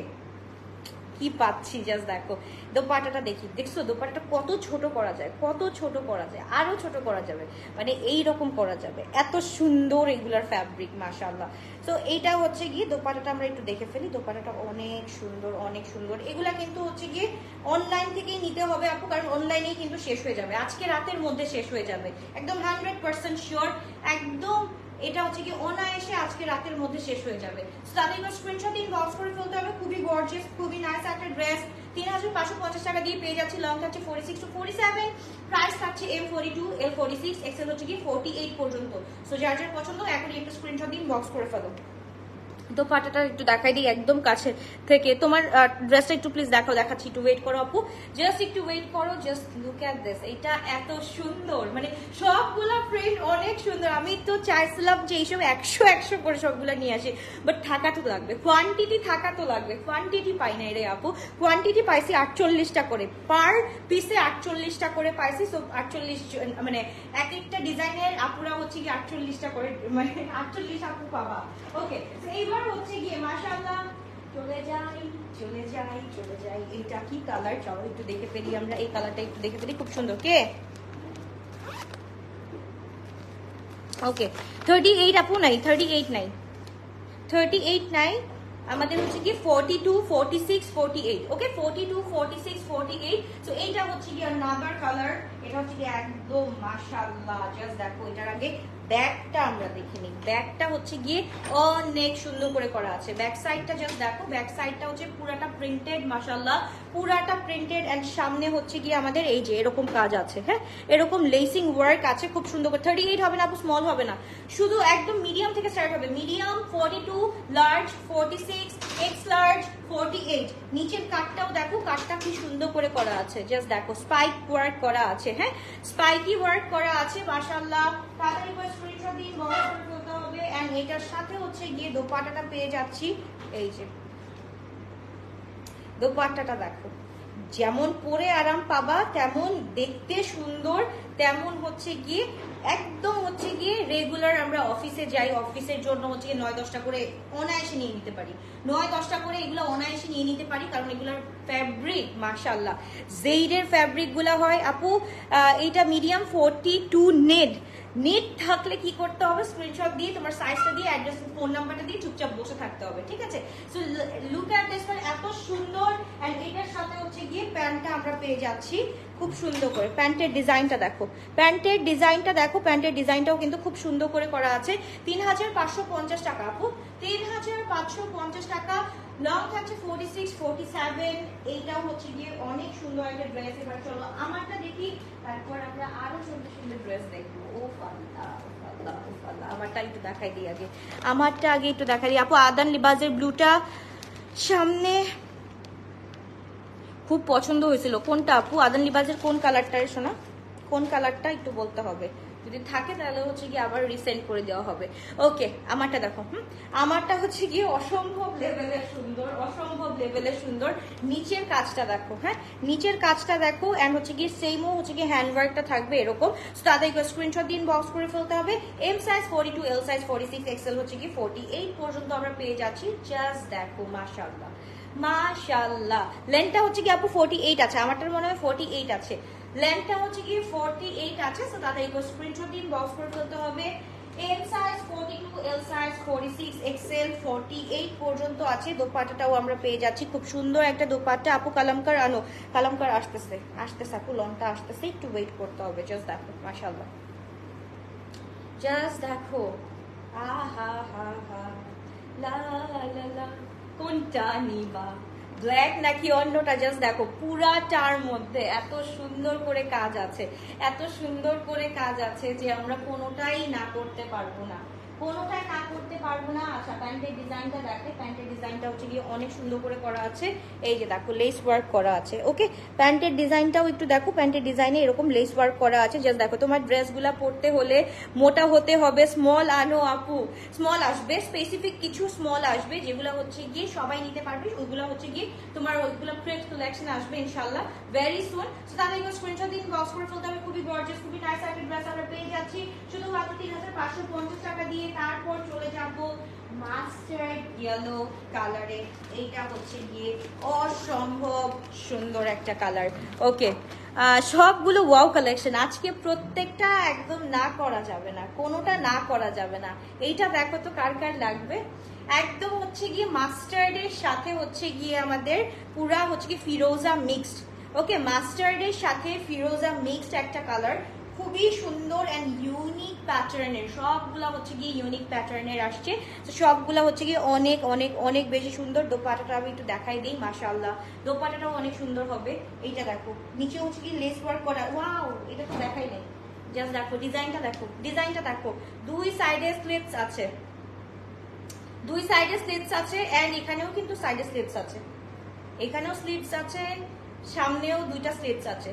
কি পাচ্ছি, জাস্ট দেখো। দোপাট্টাটা দেখি, দেখছো দোপাট্টাটা কত ছোট করা যায়, কত ছোট করা যায়, আরো ছোট করা যাবে, মানে এই রকম করা যাবে। এত সুন্দর এগুলার ফ্যাব্রিক, মাশাআল্লাহ। তো এইটা হচ্ছে গিয়ে দোপাট্টাটা আমরা একটু দেখে ফেলি। দোপাট্টাটা অনেক সুন্দর, অনেক সুন্দর। এগুলা কিন্তু হচ্ছে গিয়ে অনলাইন থেকেই নিতে হবে আপু, কারণ অনলাইনেই কিন্তু শেষ হয়ে যাবে, আজকে রাতের মধ্যে শেষ হয়ে যাবে, একদম 100% শিওর। একদম এটা হচ্ছে কি অনায়াসে আজকে রাতের মধ্যে শেষ হয়ে যাবে। তাদের স্ক্রিনশট দিয়ে ইনবক্স করে ফেলতে হবে। খুবই গর্জিয়াস, খুবই নাইস একটা ড্রেস। 3550 টাকা দিয়ে পেয়ে যাচ্ছি। লং থাকছে 46 to 47, প্রাইস থাকছে M42, L46, এক্সেল হচ্ছে কি 48 পর্যন্ত। সো যার যার পছন্দ এখনই একটা স্ক্রিনশট দিয়ে ইনবক্স করে ফেলো। দোপাট্টাটা একটু দেখাই দিই একদম কাছে থেকে। তোমার ড্রেসটা একটু প্লিজ দেখো, দেখাচ্ছি, একটু ওয়েট করো আপু, জাস্ট একটু ওয়েট করো। জাস্ট লুক অ্যাট দিস, এটা এত সুন্দর, মানে সবগুলা প্রিন্ট অনেক সুন্দর। আমি তো চাইছিলাম যে এইসব 100 করে সবগুলা নিয়ে আসি, বাট থাকা তো লাগবে, কোয়ান্টিটি থাকা তো লাগবে। কোয়ান্টিটি পাই নাই রে আপু, কোয়ান্টিটি পাইছি 48টা করে, পার পিসে 48টা করে পাইছি। সো 48 মানে এক একটা ডিজাইনের আপুরা হচ্ছে কি 48টা করে, মানে 48 আপু পাবা। ওকে, এইবার হচ্ছে গিয়ে মাশাআল্লাহ চলে যাই। এটা কি কালার, চলো একটু দেখে ফেলি আমরা। এই কালারটা একটু দেখে ফেলি, খুব সুন্দর। কে ওকে 38 আপু নাই, 38 নাই, 38 নাই। আমাদের হচ্ছে কি 42 46 48। ওকে, 42 46 48। সো এইটা হচ্ছে কি আনাদার কালার। এটা হচ্ছে কি একদম মাশাআল্লাহ, জাস্ট দেখো। এটার আগে ব্যাকটা আমরা দেখে নিই। ব্যাকটা হচ্ছে গিয়ে অনেক সুন্দর করে করা আছে। ব্যাক সাইডটা জাস্ট দেখো, ব্যাক সাইডটা হচ্ছে পুরাটা প্রিন্টেড, মাশাআল্লাহ পুরাটা প্রিন্টেড। এন্ড সামনে হচ্ছে গিয়ে আমাদের এই যে এরকম কাজ আছে, হ্যাঁ এরকম লেসিং ওয়ার্ক আছে, খুব সুন্দর করে। 38 হবে না আপু, স্মল হবে না, শুধু একদম মিডিয়াম থেকে স্টার্ট হবে। Medium 42, large 46, X large 48। নিচের কাটটাও দেখো, কাটটা কি সুন্দর করে করা আছে, জাস্ট দেখো। স্পাইক ওয়ার্ক করা আছে, হ্যাঁ স্পাইকি ওয়ার্ক করা আছে, মাশাআল্লাহ। তাড়াতাড়ি করে স্ক্রিনশট দিয়ে বক্স করে ফেলতে হবে। এন্ড এটার সাথে হচ্ছে গিয়ে দোপাট্টাটা পেয়ে যাচ্ছি। এই যে দোপাট্টাটা দেখো, যেমন পরে আরাম পাবা, তেমন দেখতে সুন্দর, তেমন হচ্ছে গিয়ে একদম হচ্ছে গিয়ে রেগুলার আমরা অফিসে যাই, অফিসের জন্য হচ্ছে গিয়ে 9-10টা করে অনায়াসে নিয়ে নিতে পারি, 9-10টা করে এগুলো অনায়াসে নিয়ে নিতে পারি, কারণ এগুলোর ফ্যাব্রিক মাশাআল্লাহ জেইডের ফ্যাব্রিক গুলা হয় আপু। এইটা মিডিয়াম 42 নেট। নেট থাকলে কি করতে হবে, স্ক্রিনশট দিয়ে তোমার সাইজটা দিয়ে অ্যাড্রেস ফোন নাম্বারটা দিয়ে চুপচাপ বসে থাকতে হবে, ঠিক আছে। So look at this one, এত সুন্দর। এন্ড এটার সাথে হচ্ছে গিয়ে প্যান্টটা আমরা পেয়ে যাচ্ছি খুব সুন্দর করে। প্যান্টের ডিজাইনটা দেখো, প্যান্টের ডিজাইনটা দেখো, প্যান্টের ডিজাইনটাও কিন্তু খুব সুন্দর করে করা আছে। 3550 টাকা আপু, 3550 টাকা। লং থাকছে 46 47। এইটাও হচ্ছে গিয়ে অনেক সুন্দর একটা ড্রেস। এবার চলো আমারটা দেখি, তারপর আমরা আরো সুন্দর সুন্দর ড্রেস দেখবো। ও আল্লাহ, আমারটা একটু দেখাই দিই আগে, আমারটা আগে একটু দেখাই দিই আপু। আদান লিবাজের ব্লুটা সামনে খুব পছন্দ হয়েছিল। কোনটা আপু, আদান লিবাজের কোন কালারটা শোনা, কোন কালারটা একটু বলতে হবে, যদি থাকে তাহলে হচ্ছে গিয়ে আবার রিসেন্ড করে দেওয়া হবে। ওকে, আমারটা দেখো, আমারটা হচ্ছে গিয়ে অসম্ভব লেভেলের সুন্দর, অসম্ভব লেভেলের সুন্দর। নিচের কাজটা দেখো, হ্যাঁ নিচের কাজটা দেখো। এন্ড হচ্ছে গিয়ে সেমও হচ্ছে গিয়ে হ্যান্ডওয়ার্কটা থাকবে এরকম। তাদেরকে স্ক্রিনশট দিন, বক্স করে ফেলতে হবে। M size 42, L size 46, XL হচ্ছে গিয়ে 48 পর্যন্ত আমরা পেয়ে যাচ্ছি। জাস্ট দেখো মাশাআল্লাহ মাশাআল্লাহ। লেন্থটা হচ্ছে কি আপু 48 আছে, আমারটার মনে হয় 48 আছে। লেন্থটা হচ্ছে কি 48 আছে। সো তাদের স্ক্রিনশট দিন, বক্স করে ফেলতে হবে। M size 42, L size 46, XL 48 পর্যন্ত আছে। দোপাট্টাটাও আমরা পেয়ে যাচ্ছি, খুব সুন্দর একটা দোপাট্টা। আপু কালামকার আনো, কালামকার আসতেছে আসতেছে আপু, লনটা আসতেছে, একটু ওয়েট করতে হবে। জাস্ট দেখো মাশাআল্লাহ, জাস্ট দেখো, আহা হা হা, লা লা লা, কোনটা নিবা, ব্ল্যাক নাকি অন্যটা? জাস্ট দেখো পুরাটার মধ্যে এত সুন্দর করে কাজ আছে, এত সুন্দর করে কাজ আছে যে আমরা কোনোটাই না করতে পারবো না, কোনোটাই না করতে পারবো না। আচ্ছা প্যান্টের ডিজাইনটা দেখে, প্যান্টের ডিজাইনটা হচ্ছে গিয়ে অনেক সুন্দর করে করা আছে। এই যে দেখো লেস ওয়ার্ক করা আছে। ওকে, প্যান্টের ডিজাইনটাও একটু দেখো, প্যান্টের ডিজাইনে এরকম লেস ওয়ার্ক করা আছে। জাস্ট দেখো, তোমার ড্রেসগুলা পরতে হলে মোটা হতে হবে, স্মল আনো আপু, স্মল আসবে, স্পেসিফিক কিছু স্মল আসবে যেগুলো হচ্ছে গিয়ে সবাই নিতে পারবে, ওইগুলো হচ্ছে গিয়ে তোমার ওইগুলো ফ্রেশ কালেকশন আসবে ইনশাআল্লাহ ভেরি সুন। সো তাহলে এগুলো স্ক্রিনশট দিন, বক্স করে ফেলতে হবে। খুবই গর্জিয়াস, খুবই নাইস একটা ড্রেস আমরা পেয়ে যাচ্ছি শুধুমাত্র 3550 টাকা দিয়ে। তারপর চলে যাব মাস্টার্ড ইয়েলো কালারে, এইটা হচ্ছে গিয়ে অসম্ভব সুন্দর একটা কালার। ওকে, সবগুলো ওয়াও কালেকশন আজকে, প্রত্যেকটা একদম না করা যাবে না, কোনোটা না করা যাবে না। এইটা দেখো তো কার কার লাগবে, একদম হচ্ছে গিয়ে মাস্টার্ডের সাথে হচ্ছে গিয়ে আমাদের পুরা হচ্ছে কি ফিরোজা মিক্সড। ওকে, মাস্টার্ডের সাথে ফিরোজা মিক্সড একটা কালার, খুবই সুন্দর অ্যান্ড ইউনিক প্যাটার্নের, সবগুলা হচ্ছে গিয়ে ইউনিক প্যাটার্নের আসছে। তো সবগুলা হচ্ছে গিয়ে অনেক অনেক অনেক বেশি সুন্দর। দোপাট্টাটা আমি একটু দেখাই দিই, মাশাআল্লাহ দোপাট্টাটাও অনেক সুন্দর হবে। এইটা দেখো নিচে হচ্ছে কি লেস ওয়ার্ক করা, ওয়াও এটা তো দেখাই নেই। জাস্ট দেখো ডিজাইনটা দেখো, ডিজাইনটা দেখো, দুই সাইডে স্লিপস আছে, দুই সাইডে স্লিপস আছে, এন্ড এখানেও কিন্তু সাইডে স্লিপস আছে, এখানেও স্লিপস আছে, সামনেও দুইটা স্লিপস আছে।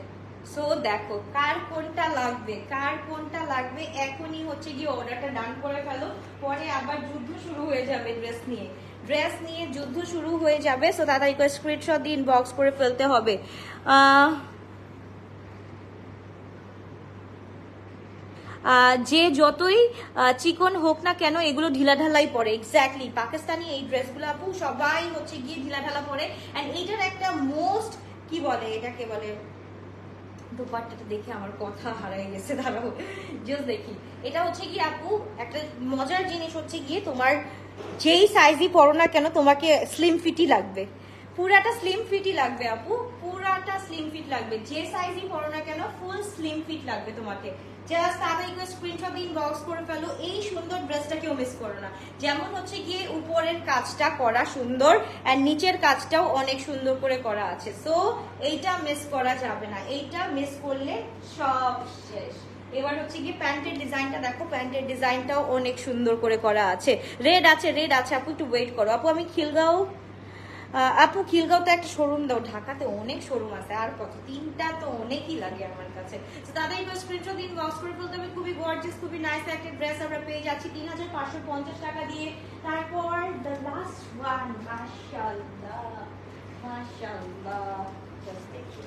সো দেখো কার কোনটা লাগবে, কার কোনটা লাগবে এখনই হচ্ছে গিয়ে অর্ডারটা ডান করে ফেলো, পরে আবার যুদ্ধ শুরু হয়ে যাবে ড্রেস নিয়ে, ড্রেস নিয়ে যুদ্ধ শুরু হয়ে যাবে। সো তাড়াতাড়ি করে স্ক্রিনশট দিয়ে ইনবক্স করে ফেলতে হবে। যে যতই চিকন হোক না কেন এগুলো ঢিলাঢালাই পরে, এক্স্যাক্টলি পাকিস্তানি এই ড্রেসগুলো আপু সবাই হচ্ছে গিয়ে ঢিলাঢালা পরে। এন্ড এইটার একটা মোস্ট কি বলে, এটাকে বলে, দোপাট্টাটা দেখে আমার কথা হারিয়ে গেছে, দাঁড়াও জাস্ট দেখি। এটা হচ্ছে গিয়ে আপু একটা মজার জিনিস হচ্ছে গিয়ে, তোমার যেই সাইজই পরো না কেন তোমাকে স্লিম ফিটই লাগবে, পুরাটা স্লিম ফিটই লাগবে আপু, পুরাটা স্লিম ফিট লাগবে, যে সাইজই পরো না কেন ফুল স্লিম ফিট লাগবে তোমাকে। জাস্ট তাড়াতাড়ি করে স্ক্রিনশট দিয়ে ইনবক্স করে ফেলো। এই সুন্দর ড্রেসটাকেও মিস করো না, যেমন হচ্ছে গিয়ে উপরের কাজটা করা সুন্দর আর নিচের কাজটাও অনেক সুন্দর করে করা আছে। সো এইটা মিস করা যাবে না, এইটা মিস করলে সব শেষ। এবার হচ্ছে কি প্যান্টের ডিজাইনটা দেখো, প্যান্টের ডিজাইনটাও অনেক সুন্দর করে করা আছে। রেড আছে, রেড আছে আপু, একটু ওয়েট করো আপু। আমি খিলগাঁও, আপু খিলগাঁওতে একটা শোরুম দাও, ঢাকাতে অনেক শোরুম আছে, আর কত, তিনটা তো অনেকই লাগে আমার কাছে। তো তাদের স্ক্রিনশট দিন, বক্স করে ফেলতে হবে। খুবই গর্জিয়াস, খুবই নাইস একটা ড্রেস আমরা পেয়ে যাচ্ছি 3550 টাকা দিয়ে। তারপর দ্য লাস্ট ওয়ান, মাশাআল্লাহ মাশাআল্লাহ, জাস্ট দেখি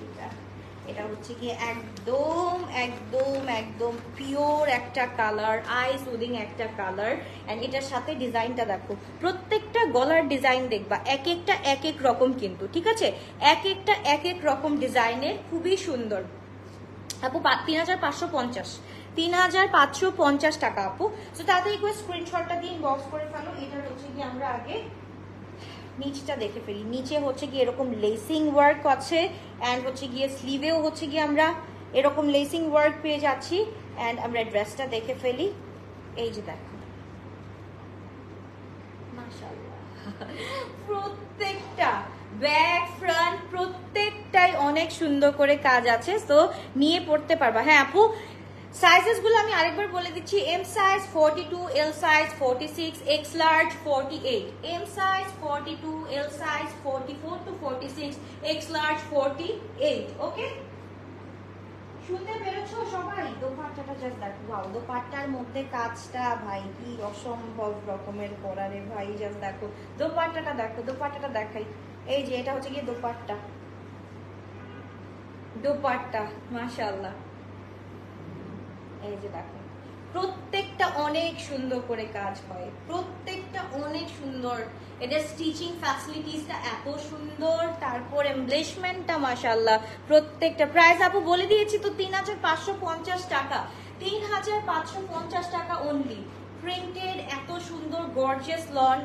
এটা হচ্ছে কি একদম একদম একদম পিওর একটা কালার, আই সুদিং একটা কালার। এন্ড এটার সাথে ডিজাইনটা দেখো, প্রত্যেকটা গলার ডিজাইন দেখবা এক একটা এক এক রকম, কিন্তু ঠিক আছে এক একটা এক এক রকম ডিজাইনের, খুবই সুন্দর আপু। 3550, 3550 টাকা আপু। তো তাড়াতাড়ি করে স্ক্রিনশটটা দিয়ে ইনবক্স করে ফেলো। এটা হচ্ছে কি আমরা আগে নিচটা দেখে ফেলি, নিচে হচ্ছে গিয়ে এরকম লেসিং ওয়ার্ক আছে, অ্যান্ড হচ্ছে গিয়ে স্লিভেও হচ্ছে গিয়ে আমরা এরকম লেসিং ওয়ার্ক পেয়ে যাচ্ছি। অ্যান্ড আমরা ড্রেসটা দেখে ফেলি, এই যে দেখো মাশাআল্লাহ, প্রত্যেকটা ব্যাক ফ্রন্ট প্রত্যেকটাই অনেক সুন্দর করে কাজ আছে। তো নিয়ে পড়তে পারবা। হ্যাঁ আপু, সাইজেস গুলো আমি আরেকবার বলে দিচ্ছি, M size 42, L size 46, X large 48, M size 42, L size 44 to 46, X large 48। Okay, শুনতে পেরেছো সবাই? দোপাট্টাটা জাস্ট দেখো, ওয়াও, দোপাট্টার মধ্যে কাজটা ভাই কি অসম্ভব রকমের করা রে ভাই। জাস্ট দেখো দোপাট্টাটা দেখো, দোপাট্টাটা দেখাই, এই যে এটা হচ্ছে গিয়ে দোপাট্টা, দোপাট্টা মাশাআল্লাহ, এই যে দেখো প্রত্যেকটা অনেক সুন্দর করে কাজ হয়, প্রত্যেকটা অনেক সুন্দর, এদের স্টিচিং ফ্যাসিলিটিসটা এত সুন্দর, তারপর এমব্লেশমেন্টটা মাশাআল্লাহ। প্রত্যেকটা প্রাইস আপু বলে দিয়েছি তো, 3550 টাকা, 3550 টাকা অনলি, প্রিন্টেড এত সুন্দর গর্জিয়াস লন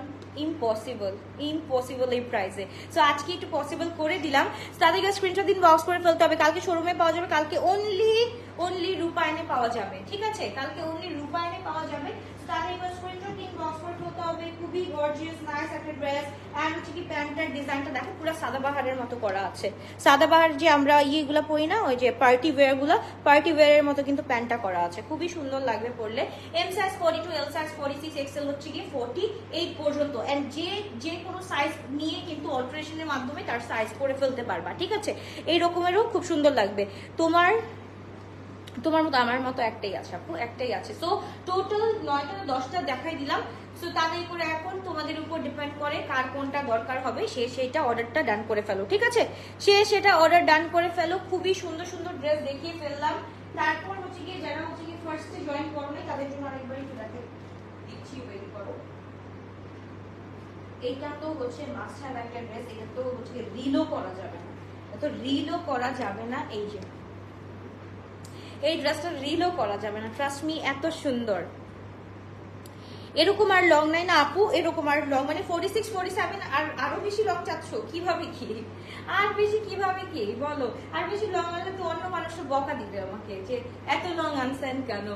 ইম্পসিবল এই প্রাইসে। সো আজকে একটু পসিবল করে দিলাম, তাদেরকে স্ক্রিনশট দিন, বক্স করে ফেলতে হবে। কালকে শোরুমে পাওয়া যাবে, কালকে অনলি রূপায়ণে পাওয়া যাবে, ঠিক আছে? কালকে অনলি রূপায়ণে পাওয়া যাবে। তাদেরকে স্ক্রিনশট দিন, বক্স করে ফেলতে হবে। খুবই গর্জিয়াস নাইস একটা ড্রেস। এন্ড হচ্ছে কি প্যান্টের ডিজাইনটা দেখো, পুরো সাদাবাহারের মতো করা আছে। সাদাবাহার যে আমরা ইয়েগুলো পরি না, ওই যে পার্টি ওয়্যারের মতো কিন্তু প্যান্টটা করা আছে, খুবই সুন্দর লাগবে পরলে। M size 42, L size 46, XL হচ্ছে কি 48 পর্যন্ত। এন্ড যে কোনো সাইজ নিয়ে কিন্তু অল্টারেশনের মাধ্যমে তার সাইজ করে ফেলতে পারবা, ঠিক আছে? এই রকমেরও খুব সুন্দর লাগবে। তোমার মতো আমার মতো একটাই আছে আপু, একটাই আছে। সো টোটাল 9টা 10টা দেখাই দিলাম। সো তাদের করে এখন তোমাদের উপর ডিপেন্ড করে কার কোনটা দরকার হবে, সেটা অর্ডারটা ডান করে ফেলো, ঠিক আছে? সেটা অর্ডার ডান করে ফেলো। খুবই সুন্দর সুন্দর ড্রেস দেখিয়ে ফেললাম। তারপর হচ্ছে গিয়ে যারা হচ্ছে গিয়ে ফার্স্টে জয়েন করো নাই তাদের জন্য আরেকবার একটু দেখে দিচ্ছি, ওয়েট করো। এইটা তো হচ্ছে মাস্ট হ্যাভ একটা ড্রেস, এটা তো হচ্ছে রিলও করা যাবে না, তো রিলও করা যাবে না। এই ড্রেসটা রিলও করা যাবে না, ট্রাস্ট মি, এত সুন্দর। এরকম আর লং নাই না আপু, এরকম আর লং মানে 46 47 আর আরো বেশি লং চাচ্ছ? কিভাবে কি আর বেশি কিভাবে কি বলো? আর বেশি লং হলে তো অন্য মানুষটা বকা দিবে আমাকে যে এত লং আনছেন কেন।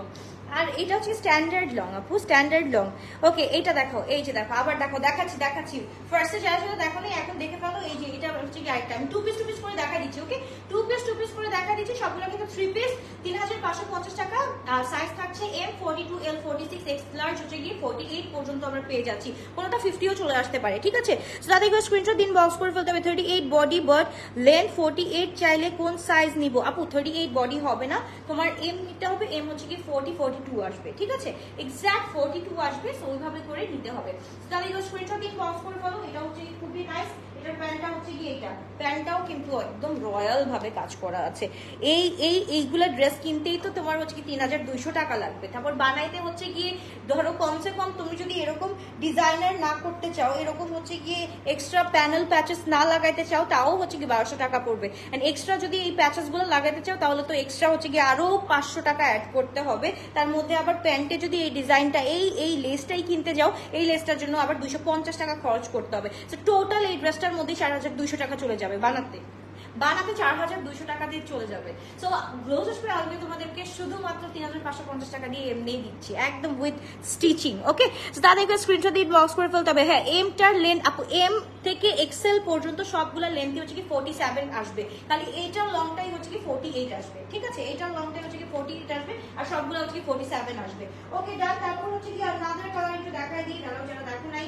আর এটা হচ্ছে স্ট্যান্ডার্ড লং আপু, স্ট্যান্ডার্ড লং। ওকে, এটা দেখো, এই যে দেখো, আবার দেখো, দেখাচ্ছি। ফার্স্টে যারা যারা দেখো না এখন দেখে ফেলো। এই যে এটা হচ্ছে কি আইটেম, 2 পিস করে দেখা দিচ্ছি। ওকে, 2 পিস করে দেখা দিচ্ছি। সবগুলো কিন্তু 3 পিস, 3550 টাকা। আর সাইজ থাকছে এম 42, এল 46, এক্স লার্জ হচ্ছে গিয়ে 48 পর্যন্ত আমরা পেয়ে যাচ্ছি। কোনটা 50ও চলে আসতে পারে, ঠিক আছে? সো তাদেরকে স্ক্রিনশট দিন, বক্স করে ফেলতে হবে। 38 বডি বাট লেন্থ 48, চাইলে কোন সাইজ নিব আপু? 38 বডি হবে না, তোমার এম নিতে হবে। এম হচ্ছে কি 40 42 আসবে, ঠিক আছে? এক্সাক্ট 42 আসবে। সো ওইভাবে করে নিতে হবে। তাদেরকে স্ক্রিনশট দিন, বক্স করে ফেলো। এটা হচ্ছে খুবই নাইস। এটার প্যান্টটা হচ্ছে কি, এটা প্যান্টটাও কিন্তু একদম রয়্যাল ভাবে কাজ করা আছে। এইগুলা ড্রেস কিনতেই তো তোমার হচ্ছে কি 3200 টাকা লাগবে। তারপর বানাইতে হচ্ছে গিয়ে ধরো কমসে কম তুমি যদি এরকম ডিজাইনার না করতে চাও, এরকম হচ্ছে গিয়ে এক্সট্রা প্যানেল প্যাচেস না লাগাইতে চাও, তাও হচ্ছে কি 1200 টাকা পড়বে। এন্ড এক্সট্রা যদি এই প্যাচেস গুলো লাগাইতে চাও তাহলে তো এক্সট্রা হচ্ছে গিয়ে আরো 500 টাকা অ্যাড করতে হবে। তার মধ্যে আবার প্যান্টে যদি এই ডিজাইনটা এই লেসটাই কিনতে যাও, এই লেসটার জন্য আবার 250 টাকা খরচ করতে হবে। তো টোটাল এই ড্রেসটার মধ্যে 4200 টাকা চলে যাবে বানাতে 4200 টাকা দিয়ে চলে যাবে। সো রোজেস পে আলগে তোমাদেরকে শুধুমাত্র 3550 টাকা দিয়ে এমনি দিচ্ছি, একদম উইথ স্টিচিং। ওকে, সো তাদেরকে স্ক্রিনশট দিয়ে বক্স করে ফেলতে হবে। হ্যাঁ, এমটার লেন্থ আপু এম থেকে এক্সেল পর্যন্ত সবগুলা লেন্থই হচ্ছে কি 47 আসবে, খালি এইটার লংটাই হচ্ছে কি 48 আসবে, ঠিক আছে? এইটার লংটাই হচ্ছে কি 48 আসবে আর সবগুলো হচ্ছে কি 47 আসবে। ওকে ডান। তারপর হচ্ছে কি আপনাদের কালার একটু দেখাই দিই, যারা দেখো নাই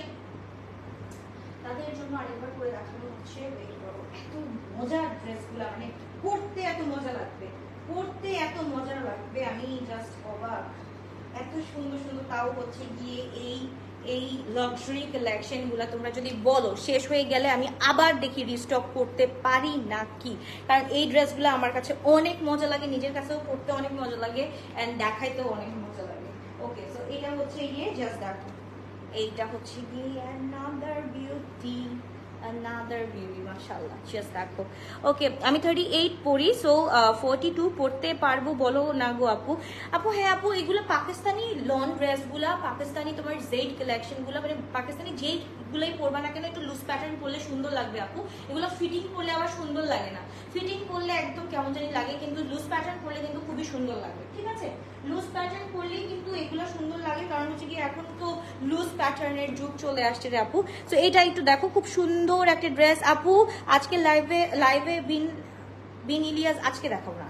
তাদের জন্য আরেকবার করে দেখানো হচ্ছে। এত মজার ড্রেসগুলো, মানে পরতে এত মজা লাগবে, আমি জাস্ট অবাক। এত সুন্দর সুন্দর, তাও হচ্ছে গিয়ে এই লাক্সারি কালেকশন গুলা তোমরা যদি বলো শেষ হয়ে গেলে আমি আবার দেখি রিস্টক করতে পারি নাকি, কারণ এই ড্রেসগুলো আমার কাছে অনেক মজা লাগে, নিজের কাছেও পরতে অনেক মজা লাগে এন্ড দেখাইতেও অনেক মজা লাগে। ওকে, সো এটা হচ্ছে গিয়ে জাস্ট দেখো, এইটা হচ্ছে গিয়ে another beauty মাশাআল্লাহ, জাস্ট দেখো। ওকে, আমি 38 পড়ি, সো 42 পড়তে পারবো বলো না গো আপু? হ্যাঁ আপু, এগুলো পাকিস্তানি লন ড্রেসগুলা, পাকিস্তানি তোমার জেড কালেকশন গুলা, মানে পাকিস্তানি যেগুলাই পরবা না কেন একটু লুজ প্যাটার্ন পরলে সুন্দর লাগবে আপু। এগুলো ফিটিং করলে আবার সুন্দর লাগে না, ফিটিং করলে একদম কেমন জানি লাগে, কিন্তু লুজ প্যাটার্ন পরলে কিন্তু খুবই সুন্দর লাগবে, ঠিক আছে? লুজ প্যাটার্ন করলেই কিন্তু এগুলো সুন্দর লাগে, কারণ হচ্ছে কি এখন তো লুজ প্যাটার্নের যুগ চলে আসছে রে আপু। তো এটা একটু দেখো, খুব সুন্দর একটা ড্রেস আপু। আজকে লাইভে বিন ইলিয়াস আজকে দেখাবো না,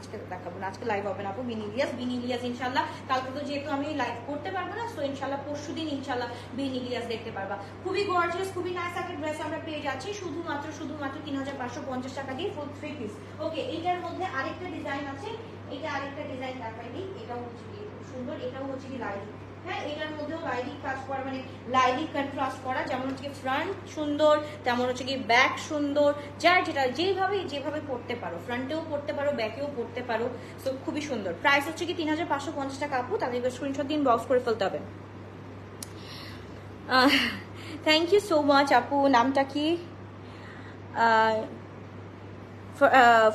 আজকে লাইভ হবে না আপু। বিন ইলিয়াস ইনশাল্লাহ কালকে তো যেহেতু আমি লাইভ করতে পারবো না, সো ইনশাল্লাহ পরশুদিন ইনশাল্লাহ বিন ইলিয়াস দেখতে পারবা। খুবই গর্জিয়াস, খুবই নাইস একটা ড্রেস আমরা পেয়ে যাচ্ছি শুধুমাত্র 3550 টাকা দিয়ে ফুল 3 পিস। ওকে, এটার মধ্যে আরেকটা ডিজাইন আছে, এটা আরেকটা ডিজাইন দেখাই দিই। এটাও হচ্ছে কি সুন্দর, এটাও হচ্ছে কি লাইট। হ্যাঁ, এটার মধ্যেও লাইলিক কাজ করা, মানে লাইলিক কন্ট্রাস্ট করা, যেমন হচ্ছে কি ফ্রন্ট সুন্দর তেমন হচ্ছে কি ব্যাক সুন্দর, যার যেটা যেভাবে পড়তে পারো, ফ্রন্টেও পড়তে পারো, ব্যাকেও পড়তে পারো। সো খুবই সুন্দর। প্রাইস হচ্ছে কি 3550 টাকা আপু। তাদেরকে স্ক্রিনশট দিন, বক্স করে ফেলতে হবে। থ্যাংক ইউ সো মাচ আপু। নামটা কি?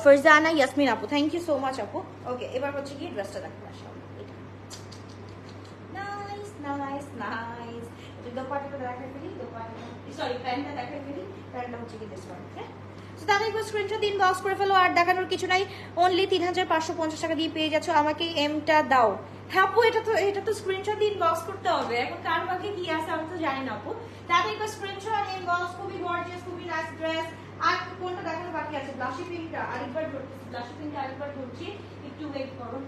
ফরজানা ইয়াসমিন আপু, থ্যাংক ইউ সো মাচ আপু। ওকে, এবার হচ্ছে কি ড্রেসটা দেখো, নাইস নাইস। দোপাট্টাটা দেখাই ফেলি, সরি প্যান্টটা দেখাই ফেলি। প্যান্টটা হচ্ছে কি দিস ওয়ান। হ্যাঁ, তাহলে একবার স্ক্রিনশট দিন, বক্স করে ফেলো। আর দেখানোর কিছু নাই, অনলি 3550 টাকা দিয়ে পেয়ে যাচ্ছ। আমাকে এমটা দাও। হ্যাঁ আপু, এটা তো স্ক্রিনশট দিন, বক্স করতে হবে। এখন কার বাকি কি আছে আমি তো জানি না আপু। তাহলে একবার স্ক্রিনশট ইনবক্স। খুবই গর্জিয়াস, খুবই নাইস ড্রেস। আর কোনটা দেখানো বাকি আছে? ব্লাশি পিঙ্কটা আরেকবার ধরছি, ব্লাশি পিঙ্কটা আরেকবার ধরছি, একটু ওয়েট করো।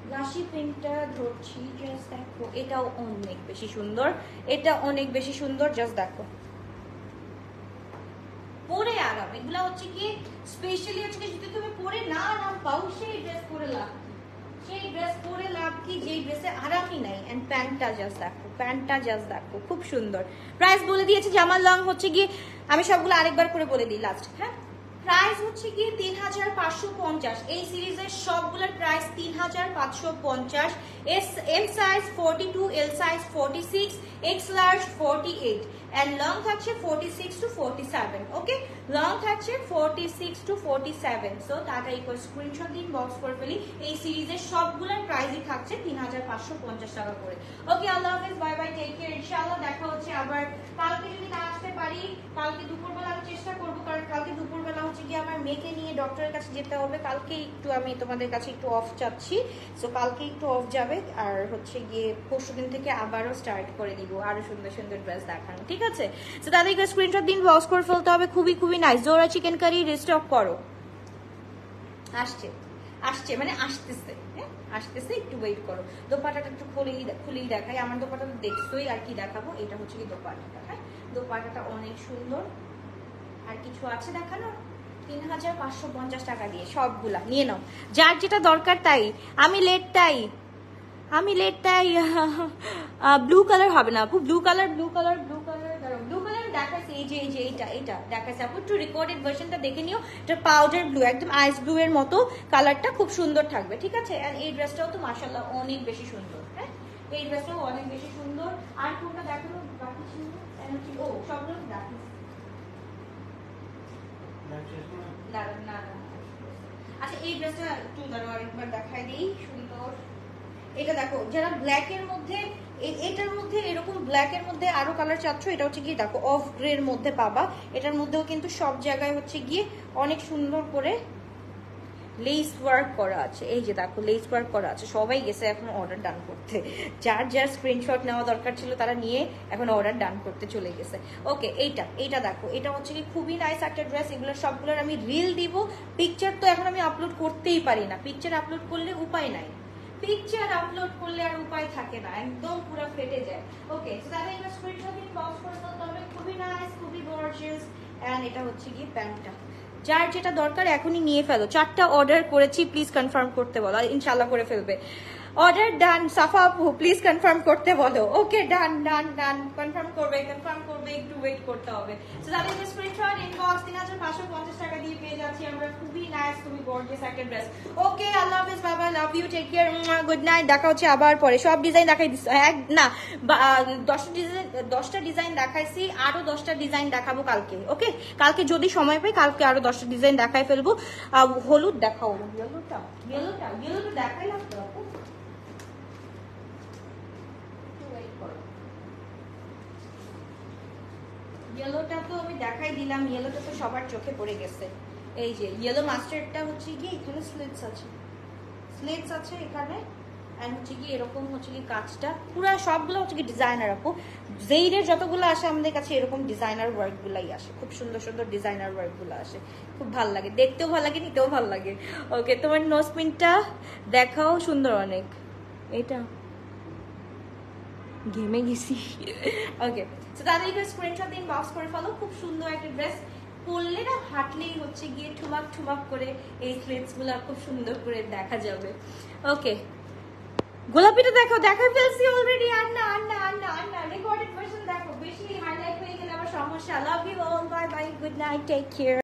ব্লাশি পিঙ্কটা ধরছি, জাস্ট দেখো। এটাও অনেক বেশি সুন্দর, এটা অনেক বেশি সুন্দর, জাস্ট দেখো। পরে আরাম, এগুলা হচ্ছে কি স্পেশালি হচ্ছে কি যদি তুমি পরে না আরাম পাও, সেই ড্রেস পরে লাভ, সেই ড্রেস পরে লাভ কি যেই ড্রেসে আরামই নাই। এন্ড প্যান্টটা জাস্ট দেখো, প্যান্টটা জাস্ট দেখো, খুব সুন্দর। প্রাইস বলে দিয়েছি, জামার লং হচ্ছে কি, আমি সবগুলো আরেকবার করে বলে দিই লাস্ট। হ্যাঁ, প্রাইস হচ্ছে কি 3550। এই সিরিজের সবগুলোর price 3550। M size 42, L size 46, X large 48 and long থাকছে 46 to 47। ওকে, লং থাকছে 46 to 47। So tata equal screenshot দিন, বক্স করে ফেলি। এই সিরিজের সবগুলোর প্রাইসই থাকছে 3550 টাকা করে। ওকে, আল্লাহ হাফেজ, বাই বাই, টেক কেয়ার। ইনশাআল্লাহ দেখা হচ্ছে আবার কালকে, যদি না আসতে পারি কালকে দুপুরবেলা আমি চেষ্টা করবো, কারণ কালকে দুপুরবেলা হচ্ছে গিয়ে আমার মেয়েকে নিয়ে ডক্টরের কাছে যেতে হবে। কালকে একটু আমি তোমাদের কাছে একটু অফ চাচ্ছি, সো কালকে একটু অফ যাবে। আর হচ্ছে গিয়ে পরশুদিন থেকে আবারও স্টার্ট করে দিব আরো সুন্দর সুন্দর ড্রেস দেখানো, ঠিক আছে? সো তাদেরকে স্ক্রিনশট দিন, বক্স করে ফেলতে হবে। খুবই খুবই নাইস। জোড়া চিকেন কারি রিস্টক করো। আসছে আসছে মানে আসতেছে, হ্যাঁ আসতেছে, একটু ওয়েট করো। দোপাটাটা একটু খুলেই দেখাই। আমার দোপাটা তো দেখছোই, আর কি দেখাবো। এটা হচ্ছে কি দোপাটাটা। হ্যাঁ, দোপাটাটা অনেক সুন্দর। আর কিছু আছে দেখানোর? 3550 টাকা দিয়ে সবগুলা নিয়ে নাও, যার যেটা দরকার তাই। আমি লেটটাই ব্লু কালার হবে না আপু, ব্লু কালার দেখাচ্ছি। এই যে এইটা দেখাচ্ছি আপু, একটু রেকর্ডেড ভার্সনটা দেখে নিও। এটা পাউডার ব্লু, একদম আইস ব্লু এর মতো কালারটা, খুব সুন্দর থাকবে, ঠিক আছে? আর এই ড্রেসটাও তো মাশাআল্লাহ অনেক বেশি সুন্দর। হ্যাঁ, এই ড্রেসটাও অনেক বেশি সুন্দর। আর কোনটা দেখানো বাকি ছিল? ও সবগুলো দেখাচ্ছি। না, আচ্ছা এই ড্রেসটা একটু দাঁড়াও, আরেকবার দেখাই দিই। সুন্দর, এটা দেখো। যারা ব্ল্যাক এর মধ্যে, এটার মধ্যে এরকম ব্ল্যাক এর মধ্যে আরো কালার চাচ্ছ, এটা হচ্ছে গিয়ে দেখো অফ গ্রে এর মধ্যে পাবা। এটার মধ্যেও কিন্তু সব জায়গায় হচ্ছে গিয়ে অনেক সুন্দর করে লেস ওয়ার্ক করা আছে। এই যে দেখো লেস ওয়ার্ক করা আছে। সবাই গেছে এখন অর্ডার ডান করতে, যার স্ক্রিনশট নেওয়া দরকার ছিল তারা নিয়ে এখন অর্ডার ডান করতে চলে গেছে। ওকে, এইটা দেখো, এটা হচ্ছে কি খুবই নাইস একটা ড্রেস। এগুলো সবগুলোর আমি রিল দিব। পিকচার তো এখন আমি আপলোড করতেই পারি না, পিকচার আপলোড করলে উপায় নাই, পিকচার আপলোড করলে আর উপায় থাকে না, একদম পুরো ফেটে যায়। ওকে, সো তাহলে এবার স্ক্রিনশট নিয়ে বক্স করে দাও। তবে খুবই নাইস, খুবই গর্জিয়াস। এন্ড এটা হচ্ছে কি প্যান্টটা। যার যেটা দরকার এখনই নিয়ে ফেলো। 4টা অর্ডার করেছি, প্লিজ কনফার্ম করতে বলো। ইনশাআল্লাহ করে ফেলবে। অর্ডার ডান। সাফা আপু প্লিজ কনফার্ম করতে বলো। ওকে, ডান কনফার্ম করবে, একটু ওয়েট করতে হবে। সো তাহলে স্ক্রিনশট ইনবক্স 3550 টাকা দিয়ে পেয়ে যাচ্ছি আমরা খুবই নাইস, খুবই গর্জিয়াস একটা ড্রেস। ওকে, আল্লাহ হাফেজ, bye bye, love you, take care, good night. দেখা হচ্ছে আবার পরে। সব ডিজাইন দেখাই দিচ্ছি, না 10টা ডিজাইন দেখাইছি, আরো 10টা ডিজাইন দেখাবো কালকে। ওকে, কালকে যদি সময় পাই কালকে আরো 10টা ডিজাইন দেখাই ফেলবো। হলুদ দেখাও, ইয়েলোটা দেখাই লাগতো। ইয়েলোটা তো আমি দেখাই দিলাম, ইয়েলোটা তো সবার চোখে পড়ে গেছে। এই যে ইয়েলো মাস্টার্ডটা হচ্ছে কি এখানে স্লিটস আছে এখানে। এন্ড হচ্ছে কি এরকম হচ্ছে কি কাজটা পুরো সবগুলো হচ্ছে কি ডিজাইনার আপু। জেইরের যতগুলো আসে আমাদের কাছে এরকম ডিজাইনার ওয়ার্ক গুলাই আসে, খুব সুন্দর সুন্দর ডিজাইনার ওয়ার্ক গুলো আসে, খুব ভালো লাগে, দেখতেও ভালো লাগে, নিতেও ভালো লাগে। ওকে, তোমার নোজ পিনটা দেখাও, সুন্দর অনেক। এটা ঘেমে গেছি। ওকে, সো তাহলে স্ক্রিনশট দিন, বক্স করে ফেলো। খুব সুন্দর একটা ড্রেস, পরলে না হাঁটলেই হচ্ছে গিয়ে ঠুমাক করে এই স্লিটস গুলা খুব সুন্দর করে দেখা যাবে। ওকে, গোলাপিটা দেখো, দেখাই ফেলছি অলরেডি। আর না রেকর্ডেড ভার্সন দেখো, বেশি হাইলাইট হয়ে গেলে আবার সমস্যা। Love you all, bye bye, good night, take care.